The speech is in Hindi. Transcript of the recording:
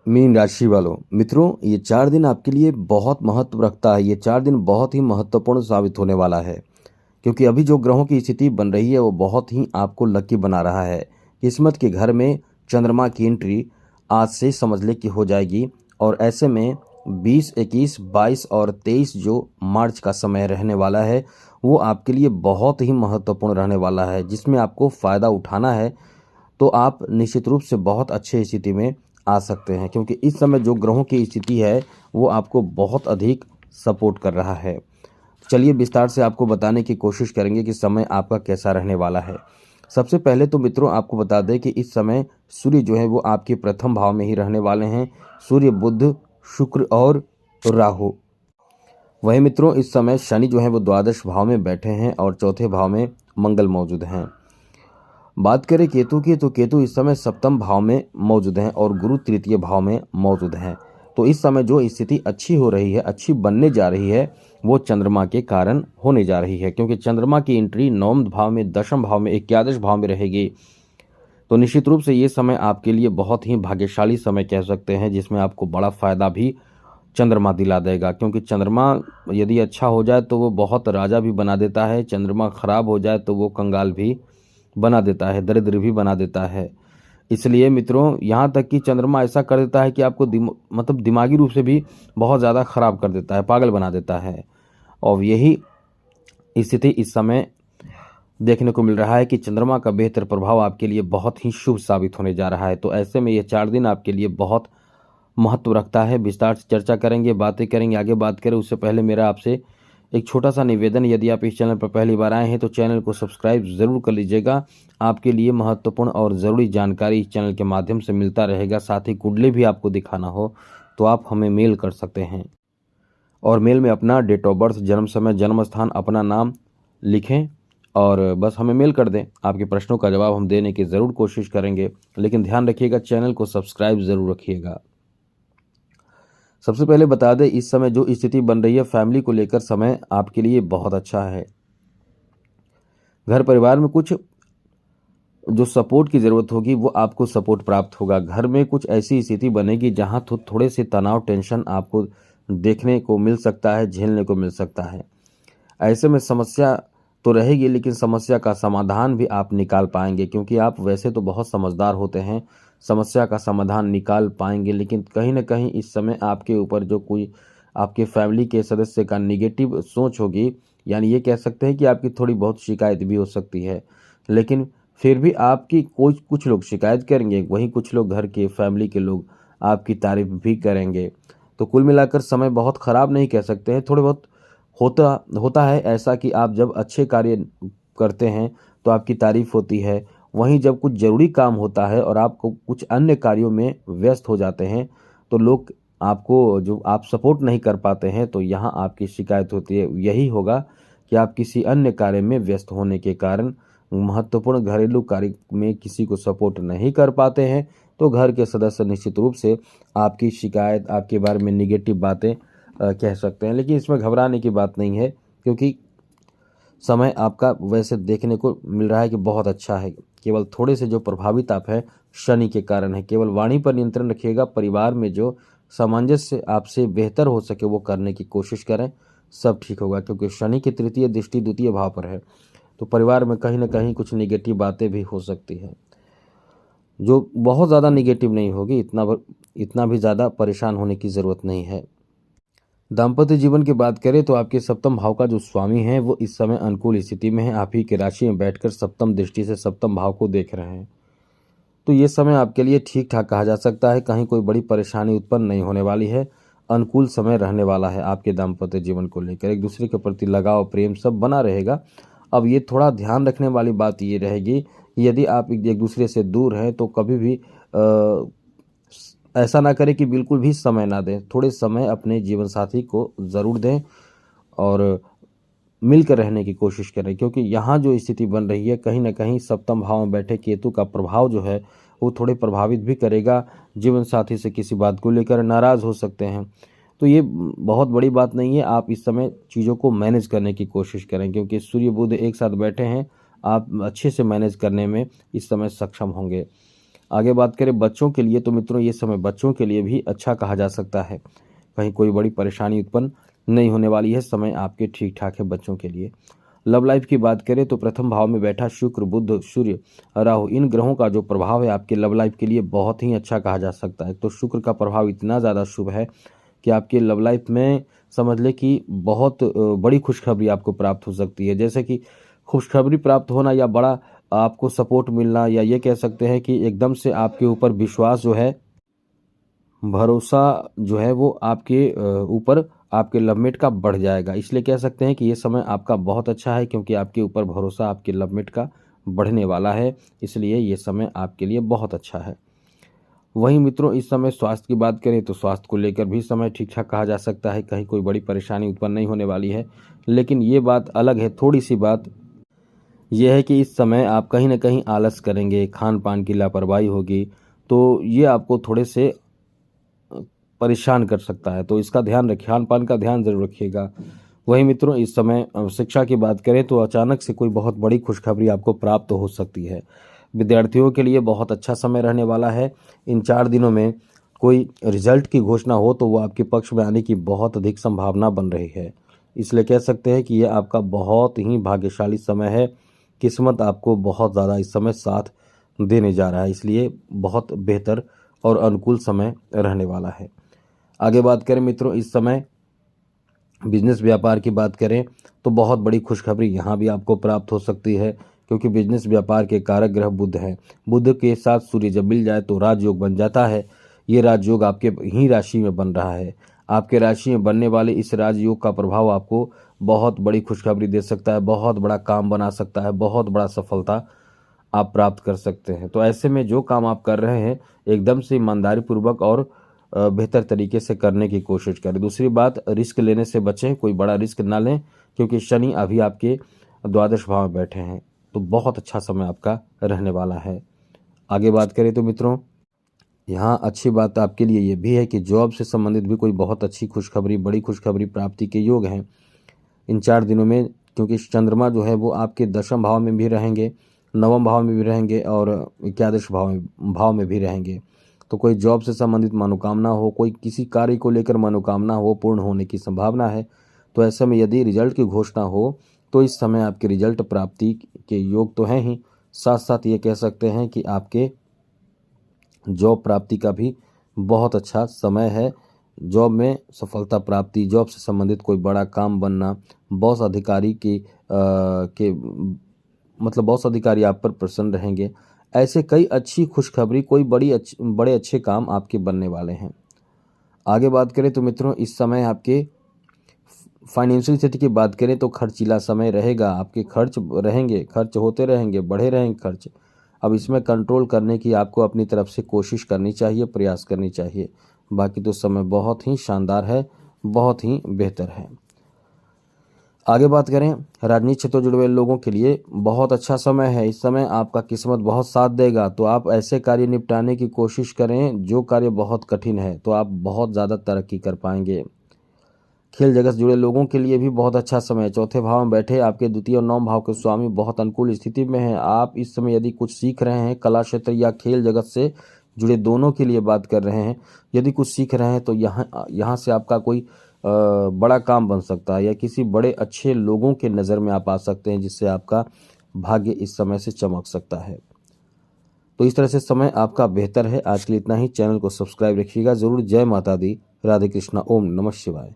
मीन राशि वालों मित्रों, ये 4 दिन आपके लिए बहुत महत्व रखता है। ये 4 दिन बहुत ही महत्वपूर्ण साबित होने वाला है, क्योंकि अभी जो ग्रहों की स्थिति बन रही है वो बहुत ही आपको लकी बना रहा है। किस्मत के घर में चंद्रमा की एंट्री आज से समझ ले कि हो जाएगी, और ऐसे में 20, 21, 22 और 23 जो मार्च का समय रहने वाला है वो आपके लिए बहुत ही महत्वपूर्ण रहने वाला है, जिसमें आपको फ़ायदा उठाना है। तो आप निश्चित रूप से बहुत अच्छे स्थिति में आ सकते हैं, क्योंकि इस समय जो ग्रहों की स्थिति है वो आपको बहुत अधिक सपोर्ट कर रहा है। चलिए विस्तार से आपको बताने की कोशिश करेंगे कि समय आपका कैसा रहने वाला है। सबसे पहले तो मित्रों आपको बता दें कि इस समय सूर्य जो है वो आपके प्रथम भाव में ही रहने वाले हैं। सूर्य, बुध, शुक्र और राहु। वही मित्रों इस समय शनि जो है वो द्वादश भाव में बैठे हैं और चौथे भाव में मंगल मौजूद हैं। बात करें केतु की, तो केतु इस समय सप्तम भाव में मौजूद हैं और गुरु तृतीय भाव में मौजूद हैं। तो इस समय जो स्थिति अच्छी हो रही है, अच्छी बनने जा रही है, वो चंद्रमा के कारण होने जा रही है, क्योंकि चंद्रमा की एंट्री नवम भाव में, दशम भाव में, एकादश भाव में रहेगी। तो निश्चित रूप से ये समय आपके लिए बहुत ही भाग्यशाली समय कह सकते हैं, जिसमें आपको बड़ा फायदा भी चंद्रमा दिला देगा। क्योंकि चंद्रमा यदि अच्छा हो जाए तो वो बहुत राजा भी बना देता है, चंद्रमा खराब हो जाए तो वो कंगाल भी बना देता है, दरिद्र भी बना देता है। इसलिए मित्रों यहाँ तक कि चंद्रमा ऐसा कर देता है कि आपको मतलब दिमागी रूप से भी बहुत ज़्यादा खराब कर देता है, पागल बना देता है। और यही स्थिति इस समय देखने को मिल रहा है कि चंद्रमा का बेहतर प्रभाव आपके लिए बहुत ही शुभ साबित होने जा रहा है। तो ऐसे में ये 4 दिन आपके लिए बहुत महत्व रखता है। विस्तार से चर्चा करेंगे, बातें करेंगे। आगे बात करें उससे पहले मेरा आपसे एक छोटा सा निवेदन, यदि आप इस चैनल पर पहली बार आए हैं तो चैनल को सब्सक्राइब ज़रूर कर लीजिएगा। आपके लिए महत्वपूर्ण और ज़रूरी जानकारी इस चैनल के माध्यम से मिलता रहेगा। साथ ही कुंडली भी आपको दिखाना हो तो आप हमें मेल कर सकते हैं, और मेल में अपना डेट ऑफ बर्थ, जन्म समय, जन्म स्थान, अपना नाम लिखें और बस हमें मेल कर दें। आपके प्रश्नों का जवाब हम देने की ज़रूर कोशिश करेंगे, लेकिन ध्यान रखिएगा चैनल को सब्सक्राइब ज़रूर रखिएगा। सबसे पहले बता दें, इस समय जो स्थिति बन रही है फैमिली को लेकर, समय आपके लिए बहुत अच्छा है। घर परिवार में कुछ जो सपोर्ट की ज़रूरत होगी वो आपको सपोर्ट प्राप्त होगा। घर में कुछ ऐसी स्थिति बनेगी जहां थोड़े से तनाव, टेंशन आपको देखने को मिल सकता है, झेलने को मिल सकता है। ऐसे में समस्या तो रहेगी, लेकिन समस्या का समाधान भी आप निकाल पाएंगे, क्योंकि आप वैसे तो बहुत समझदार होते हैं, समस्या का समाधान निकाल पाएंगे। लेकिन कहीं ना कहीं इस समय आपके ऊपर जो कोई आपके फैमिली के सदस्य का निगेटिव सोच होगी, यानी ये कह सकते हैं कि आपकी थोड़ी बहुत शिकायत भी हो सकती है। लेकिन फिर भी आपकी कुछ लोग शिकायत करेंगे, वहीं कुछ लोग, घर के फैमिली के लोग आपकी तारीफ भी करेंगे। तो कुल मिलाकर समय बहुत ख़राब नहीं कह सकते हैं। थोड़े बहुत होता है ऐसा कि आप जब अच्छे कार्य करते हैं तो आपकी तारीफ होती है, वहीं जब कुछ ज़रूरी काम होता है और आपको कुछ अन्य कार्यों में व्यस्त हो जाते हैं तो लोग आपको, जो आप सपोर्ट नहीं कर पाते हैं, तो यहाँ आपकी शिकायत होती है। यही होगा कि आप किसी अन्य कार्य में व्यस्त होने के कारण महत्वपूर्ण घरेलू कार्य में किसी को सपोर्ट नहीं कर पाते हैं, तो घर के सदस्य निश्चित रूप से आपकी शिकायत, आपके बारे में निगेटिव बातें कह सकते हैं। लेकिन इसमें घबराने की बात नहीं है, क्योंकि समय आपका वैसे देखने को मिल रहा है कि बहुत अच्छा है। केवल थोड़े से जो प्रभावित आप हैं शनि के कारण है। केवल वाणी पर नियंत्रण रखिएगा, परिवार में जो सामंजस्य आपसे बेहतर हो सके वो करने की कोशिश करें, सब ठीक होगा। क्योंकि शनि की तृतीय दृष्टि द्वितीय भाव पर है, तो परिवार में कहीं ना कहीं कुछ निगेटिव बातें भी हो सकती हैं, जो बहुत ज़्यादा निगेटिव नहीं होगी। इतना भी ज़्यादा परेशान होने की ज़रूरत नहीं है। दाम्पत्य जीवन की बात करें तो आपके सप्तम भाव का जो स्वामी है वो इस समय अनुकूल स्थिति में है। आप ही की राशि में बैठकर सप्तम दृष्टि से सप्तम भाव को देख रहे हैं, तो ये समय आपके लिए ठीक ठाक कहा जा सकता है। कहीं कोई बड़ी परेशानी उत्पन्न नहीं होने वाली है। अनुकूल समय रहने वाला है आपके दाम्पत्य जीवन को लेकर। एक दूसरे के प्रति लगाव, प्रेम सब बना रहेगा। अब ये थोड़ा ध्यान रखने वाली बात ये रहेगी, यदि आप एक दूसरे से दूर हैं तो कभी भी ऐसा ना करें कि बिल्कुल भी समय ना दें। थोड़े समय अपने जीवन साथी को ज़रूर दें और मिलकर रहने की कोशिश करें, क्योंकि यहाँ जो स्थिति बन रही है कहीं ना कहीं सप्तम भाव में बैठे केतु का प्रभाव जो है वो थोड़े प्रभावित भी करेगा। जीवन साथी से किसी बात को लेकर नाराज़ हो सकते हैं, तो ये बहुत बड़ी बात नहीं है। आप इस समय चीज़ों को मैनेज करने की कोशिश करें, क्योंकि सूर्य बुध एक साथ बैठे हैं, आप अच्छे से मैनेज करने में इस समय सक्षम होंगे। आगे बात करें बच्चों के लिए तो मित्रों ये समय बच्चों के लिए भी अच्छा कहा जा सकता है। कहीं कोई बड़ी परेशानी उत्पन्न नहीं होने वाली है, समय आपके ठीक ठाक है बच्चों के लिए। लव लाइफ की बात करें तो प्रथम भाव में बैठा शुक्र, बुध, सूर्य, राहु, इन ग्रहों का जो प्रभाव है आपके लव लाइफ के लिए बहुत ही अच्छा कहा जा सकता है। तो शुक्र का प्रभाव इतना ज़्यादा शुभ है कि आपके लव लाइफ में समझ ले कि बहुत बड़ी खुशखबरी आपको प्राप्त हो सकती है। जैसे कि खुशखबरी प्राप्त होना या बड़ा आपको सपोर्ट मिलना, या ये कह सकते हैं कि एकदम से आपके ऊपर विश्वास जो है, भरोसा जो है वो आपके ऊपर आपके लवमेट का बढ़ जाएगा। इसलिए कह सकते हैं कि ये समय आपका बहुत अच्छा है, क्योंकि आपके ऊपर भरोसा आपके लवमेट का बढ़ने वाला है। इसलिए ये समय आपके लिए बहुत अच्छा है। वहीं मित्रों इस समय स्वास्थ्य की बात करें तो स्वास्थ्य को लेकर भी समय ठीक ठाक कहा जा सकता है। कहीं कोई बड़ी परेशानी उत्पन्न नहीं होने वाली है। लेकिन ये बात अलग है, थोड़ी सी बात यह है कि इस समय आप कहीं ना कहीं आलस करेंगे, खान पान की लापरवाही होगी, तो ये आपको थोड़े से परेशान कर सकता है। तो इसका ध्यान रखिए, खान पान का ध्यान जरूर रखिएगा। वहीं मित्रों इस समय शिक्षा की बात करें तो अचानक से कोई बहुत बड़ी खुशखबरी आपको प्राप्त हो सकती है। विद्यार्थियों के लिए बहुत अच्छा समय रहने वाला है। इन 4 दिनों में कोई रिजल्ट की घोषणा हो तो वो आपके पक्ष में आने की बहुत अधिक संभावना बन रही है। इसलिए कह सकते हैं कि यह आपका बहुत ही भाग्यशाली समय है। किस्मत आपको बहुत ज़्यादा इस समय साथ देने जा रहा है, इसलिए बहुत बेहतर और अनुकूल समय रहने वाला है। आगे बात करें मित्रों इस समय बिजनेस व्यापार की बात करें तो बहुत बड़ी खुशखबरी यहाँ भी आपको प्राप्त हो सकती है, क्योंकि बिजनेस व्यापार के कारक ग्रह बुध हैं। बुध के साथ सूर्य जब मिल जाए तो राजयोग बन जाता है। ये राजयोग आपके ही राशि में बन रहा है। आपके राशि में बनने वाले इस राजयोग का प्रभाव आपको बहुत बड़ी खुशखबरी दे सकता है, बहुत बड़ा काम बना सकता है, बहुत बड़ा सफलता आप प्राप्त कर सकते हैं। तो ऐसे में जो काम आप कर रहे हैं एकदम से ईमानदारी पूर्वक और बेहतर तरीके से करने की कोशिश करें। दूसरी बात, रिस्क लेने से बचें, कोई बड़ा रिस्क ना लें, क्योंकि शनि अभी आपके द्वादश भाव में बैठे हैं। तो बहुत अच्छा समय आपका रहने वाला है। आगे बात करें तो मित्रों यहाँ अच्छी बात आपके लिए ये भी है कि जॉब से संबंधित भी कोई बहुत अच्छी खुशखबरी, बड़ी खुशखबरी प्राप्ति के योग हैं इन 4 दिनों में, क्योंकि चंद्रमा जो है वो आपके दशम भाव में भी रहेंगे, नवम भाव में भी रहेंगे और एकादश भाव में भी रहेंगे। तो कोई जॉब से संबंधित मनोकामना हो, कोई किसी कार्य को लेकर मनोकामना हो, पूर्ण होने की संभावना है। तो ऐसे में यदि रिजल्ट की घोषणा हो तो इस समय आपके रिजल्ट प्राप्ति के योग तो हैं ही, साथ साथ ये कह सकते हैं कि आपके जॉब प्राप्ति का भी बहुत अच्छा समय है। जॉब में सफलता प्राप्ति, जॉब से संबंधित कोई बड़ा काम बनना, बॉस अधिकारी के मतलब बॉस अधिकारी आप पर प्रसन्न रहेंगे। ऐसे कई अच्छी खुशखबरी, कोई बड़े अच्छे काम आपके बनने वाले हैं। आगे बात करें तो मित्रों इस समय आपके फाइनेंशियल स्थिति की बात करें तो खर्चीला समय रहेगा। आपके खर्च रहेंगे, खर्च होते रहेंगे, बढ़े रहेंगे खर्च। अब इसमें कंट्रोल करने की आपको अपनी तरफ से कोशिश करनी चाहिए, प्रयास करनी चाहिए। बाकी तो समय बहुत ही शानदार है, बहुत ही बेहतर है। आगे बात करें राजनीतिक क्षेत्र जुड़े हुए लोगों के लिए बहुत अच्छा समय है। इस समय आपका किस्मत बहुत साथ देगा, तो आप ऐसे कार्य निपटाने की कोशिश करें जो कार्य बहुत कठिन है, तो आप बहुत ज़्यादा तरक्की कर पाएंगे। खेल जगत से जुड़े लोगों के लिए भी बहुत अच्छा समय है। चौथे भाव में बैठे आपके द्वितीय और नौम भाव के स्वामी बहुत अनुकूल स्थिति में हैं। आप इस समय यदि कुछ सीख रहे हैं, कला क्षेत्र या खेल जगत से जुड़े दोनों के लिए बात कर रहे हैं, यदि कुछ सीख रहे हैं तो यहाँ से आपका कोई बड़ा काम बन सकता है, या किसी बड़े अच्छे लोगों के नज़र में आप आ सकते हैं, जिससे आपका भाग्य इस समय से चमक सकता है। तो इस तरह से समय आपका बेहतर है। आज के लिए इतना ही। चैनल को सब्सक्राइब रखिएगा जरूर। जय माता दी, राधे कृष्णा, ओम नमः शिवाय।